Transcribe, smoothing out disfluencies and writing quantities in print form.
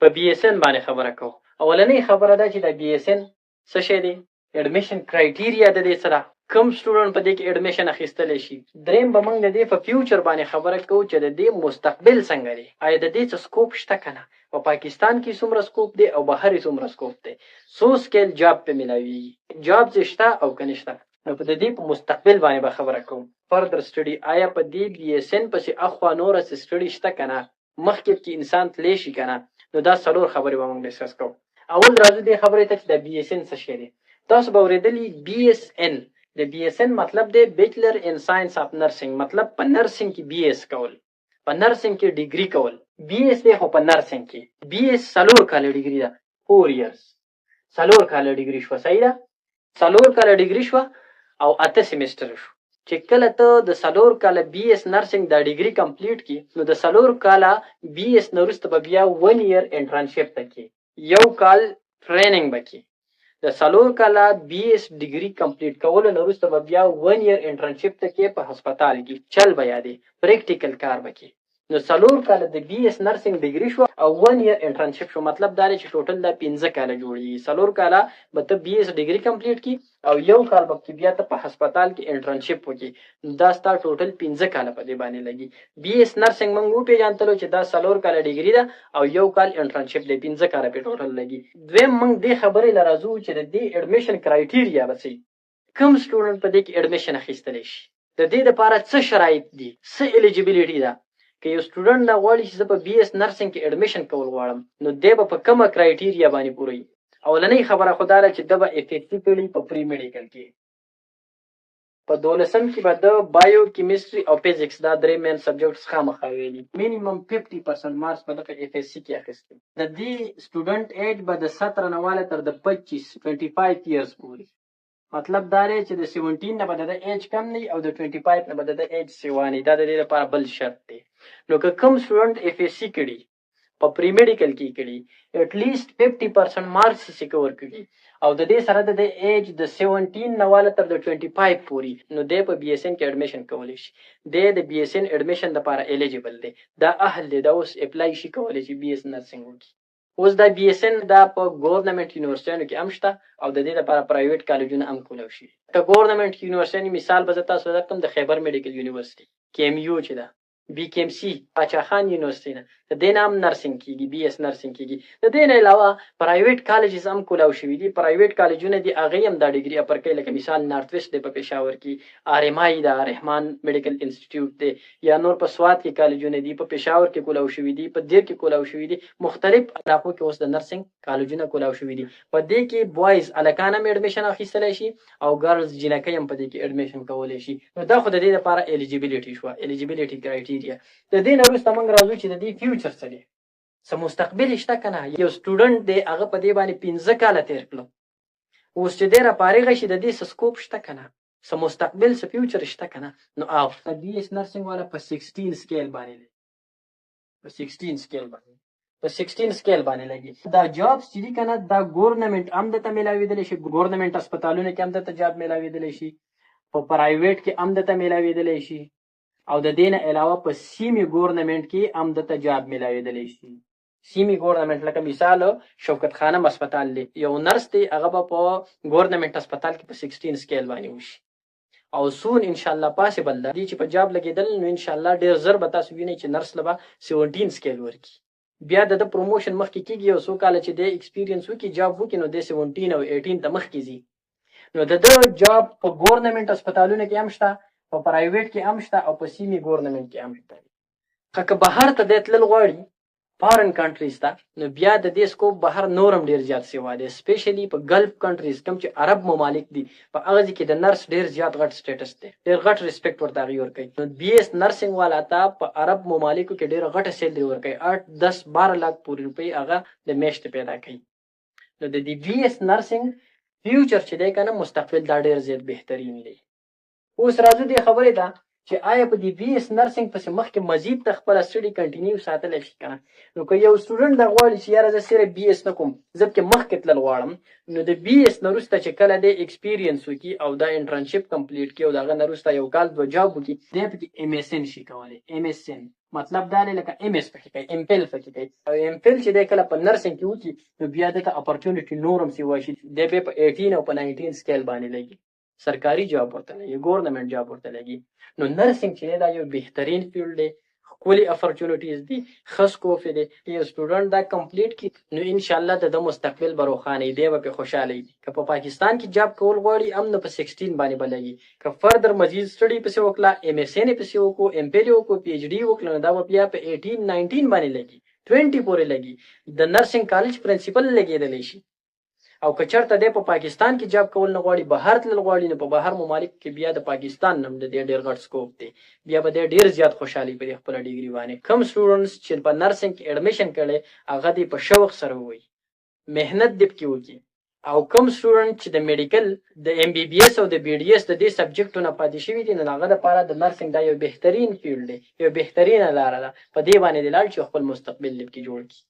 په بي اس ان باندې خبره کوو. اولنۍ خبره دا چې د بي اس ان څه شی دی، اډمیشن کرایټیریا د دې سره کوم سټوډنټ په دې کې اډمیشن اخیستلی شي. دریم به موږ د دې په فیوچر باندې خبره کوو چې د دې مستقبل څنګه دی، آیا د دې څه سکوپ شته که نه، په پاکستان کې څومره سکوپ دی او بهر یې څومره سکوپ دی، څو سکیل جاب په ملاویږي، جاب چې شته او که نشته. نو په د دې په مستقبل باندې به خبره کوم. فردر سټډي، آیا په دې بي اس ان پسې اخوا نوره څه سټډي شته که نه، مخکې کې انسان تلی شي که نه. نو دا څلور خبرې به موږ ډسکس کوو. اول راځو دې خبرې ته چې د بي اس ان څه شی دی. تاسو به اورېدلي بي اس ان، د بي اس ان مطلب دی بیچلر ان ساينس اف نرسنګ، مطلب په نرسنګ کې بي اس کول، په نرسنګ کې ډیګري کول. بي اس دی خو په نرسنګ کې، بي اس 4 کاله ډیګري ده، 4 ایئرز، 4 کاله ډیګري شو. صحیح ده، 4 کاله ډیګري شو او 8 سیمستر شو. چې کله ته د 4 کاله بي اس نرسنګ دا ډیګري کمپلیټ کی، نو د 4 کاله بي اس نه وروسته به بیا 1 ایئر انټرنشپ ته کې، 1 کال ټریننګ به کې. د 4 کاله بي اس ډیګري کمپلیټ کولو نه وروسته به بیا 1 ایئر انټرنشپ ته کې په هسپتال کې، چل به یادې پریکټیکل کار به کې. نو 4 کاله د بي اس نرسنګ ډیګري شو او 1 ایئر انټرنشپ شو. مطلب دا دی چې ټوټل دا 15 کاله جوړیږي. 4 کاله به ته بي اس ډیګري کمپلیټ کی او 1 کال به بیا ته په هسپتال کې انټرنشپ وکړي. دا ستا ټوټل 15 کاله په دې باندې لګي. بي اس نرسنګ موږ وپېژندلو چې دا 4 کاله ډیګري ده او 1 کال انټرنشپ دی، 15 کاله په ټوټل لګي. دویم موږ دې خبرې لرازو چې د دې اډمیشن کرایټیریا به څه، کوم سټوډنټ په دې کې اډمیشن اخیستلی شي، د دې لپاره څه شرایط دي، څه الیجیبیلیټي ده. که یو سټوډنټ دا غواړي چې زه په بي اس نرسنګ کې اډمیشن کول غواړم، نو دی به په کومه کرایټیریا باندې پوره وي. اولنۍ خبره خو دا ده چې ده به اف ایس سی کړي په پری میډیکل کې. په 12م کې به د بایو کیمستري او فزیکس دا درې مین سبجیکټس خامخا ویلي. مینیمم 50% مارکس به دغه اف ایس سی کې اخیستي. د دې سټوډنټ ایج به د 17 نه واله تر د 25 ایئرز پورې. مطلب دا دی چې د 17 نه به د ایج کم نه او د 25 نه به د ایج سیوانی. دا د دې لپاره بل شرط دی. نو که کوم سټوډنټ اف ایس سی کړي په پری میډیکل کې کړي، اټ لیست 50% مارکس یې کور کړي او د دې سره د ایج د 17 نه واله تر د 25 پورې، نو دی په بي اس ان کې اډمیشن کولی شي. دی د بي اس ان اډمیشن لپاره الیجیبل دی، دا اهل دی، دا اوس اپلای شي کولی چې بي اس نرسنګ وکړي. اوس دا بي اس ان دا په ګورنمنت یونیورسيټیانو کې هم شته او د دې لپاره پرایویټ کالجونه هم کولای شي. که ګورنمنت یونیورسيټي مثال به تاسو درکړم، د خیبر میډیکل یونیورسيټي کې ام یو چې ده، بي کې ام سی پاچا خان یونیورسيټي نه، د دې نام نرسنګ کیږي، بي اس نرسنګ کیږي. د دې نه علاوه پرایویټ کالجز هم کولای شي دي. پرایویټ کالجونه دي هغه هم دا ډیګري اپر کوي، لکه مثال نارت ویسټ دی په پېښور کې، آر ام آی دا رحمان میډیکل انسټیټیوټ دی، یا نور په سوات کې کالجونه دي، په پېښور کې کولای شي دي، په دیر کې کولای شي دي. مختلف علاقو کې اوس د نرسنګ کالجونه کولای شي دي. په دې کې بوایز الکان هم اډمیشن اخیستلی شي او ګرلز جنکۍ هم په دې کې اډمیشن کولی شي. نو دا خو د دې لپاره الیجیبیلیټي شو، الیجیبیلیټي کرایټیریا. د دې نه وروسته موږ راځو چې د دې فیوچر څه دی، څه مستقبل شته که نه. یو سټوډنټ دی هغه په دې باندې 15 کاله تېر کړل، اوس چې دی راپارېغه شي، د دې څه سکوپ شته که نه، څه مستقبل څه فیوچر شته که نه. نو او بي اس نرسنګ والا په 16 سکیل باندې دی، په 16 سکیل باندې، په 16 سکیل باندې لګي. دا جابس چې دي که نه، دا ګورنمنټ هم درته میلاوېدلی شي، ګورنمنټ هسپتالونو کې هم درته جاب میلاوېدلی شي، په پرایویټ کې هم درته میلاوېدلی شي او د دې نه علاوه په سیمي ګورنمنټ کې هم درته جاب میلاوېدلی شي. سیمي ګورنمنټ لکه مثال شوکت خانم هسپتال دی، یو نرس دی هغه به په ګورنمنټ هسپتال کې په 16 سکیل باندې وشي او سون ان شاء الله پاسبل دی چې په جاب لګېدل. نو ان شاء الله ډېر زر به تاسو وینئ چې نرس له به 17 سکیل ورکړي. بیا د پروموشن مخکې کېږي، یو څو کاله چې د ایکسپیرینس وکړي، جاب وکړي، نو د 17 او 18 ته مخکې ځي. نو د جاب په ګورنمنټ هسپتالونو کې هم شته، په پرایویټ کې هم شته او په سیمي ګورنمنټ کې هم شته. که بهر ته دی تلل غواړي فارن کنټریز ته، نو بیا د دې سکوپ بهر نورم ډېر زیات سیوا دی، سپیشلی په ګلف کنټریز کوم چې عرب ممالک دي، په هغه ځای کې د نرس ډېر زیات غټ سټیټس دی، ډېر غټ ریسپیکټ ورته هغوی ورکوي. نو بي اس نرسنګ والا ته په عرب ممالکو کې ډېره غټه سیلري ورکوي، 8-10-12 لاک پورې روپۍ هغه د میاشتې پیدا کوي. نو د دې بي اس نرسنګ فیوچر چې دی که نه، مستقبل دا ډېر زیات بهترین دی. اوس راځو دې خبرې ته چې آیا په دې بي اس نرسنګ پسې مخکې مزید د خپله سټډي کنټینیو ساتلی شي که نه. نو که یو سټوډنټ دا غواړي چې یاره زه صرف بي اس نه کوم، زه پکې مخکې تلل غواړم، نو د بي اس نه وروسته چې کله دی ایکسپیرینس وکړي او دا انټرنشپ کمپلیټ کړي او د هغه نه وروسته یو کال 2 جاب وکړي، دی پکې ایم اس ان شي کولی. ایم اس ان مطلب دا دی لکه ایم اس پکې کوي، ایم پیل پکې کوي. او ایم پیل چې دی کله په نرسنګ کې وکړي نو بیا دته اپرچونټي نور هم سیوا شي، دی بیا په 18 او په 19 سکیل باندې لګي، سرکاري جاب ورته لګي، ګورنمنټ جاب ورته لګي. نو نرسنګ چې دی دا یو بهترین فیلډ دی، ښکلي اپرچونټیز دي، ښه سکوپ دی. یو سټوډنټ دا کمپلیټ کړي نو انشاءالله د مستقبل به روښانه وي، دی به پرې خوشحاله وي. که په پاکستان کې جاب کول غواړي هم نو په 16 باندې به لګي. که فردر مزید سټډي پسې وکړه، ایم اس ان پسې وکړو، ایم پیل وکړو، پی ایچ ډي وکړو، نو دا به بیا په 18 19 باندې لګي، 20 پورې لګي. د نرسنګ کالج پرنسپل لګېدلی شي. او که چېرته دی په پاکستان کې جاب کول نه غواړي، بهر تلل غواړي، نو په بهر ممالک کې بیا د پاکستان نه هم د دې ډېر غټ سکوپ دی، بیا به دی ډېر زیات خوشحالي په دې خپله ډیګري باندې. کوم سټوډنټس چې په نرسنګ کې ایډمیشن کړی هغه دې په شوق سره ووایي، محنت دې پکې وکړي. او کوم سټوډنټ چې د میډیکل د ایم بي بي اس او د بي ډي اس د دې سبجیکټونه پاتې شوي دي، نو هغه دپاره د نرسنګ دا یو بهترین فیلډ دی، یو بهترینه لاره ده. په دې باندې دې لاړ چې خپل مستقبل دې پکې جوړ کړي.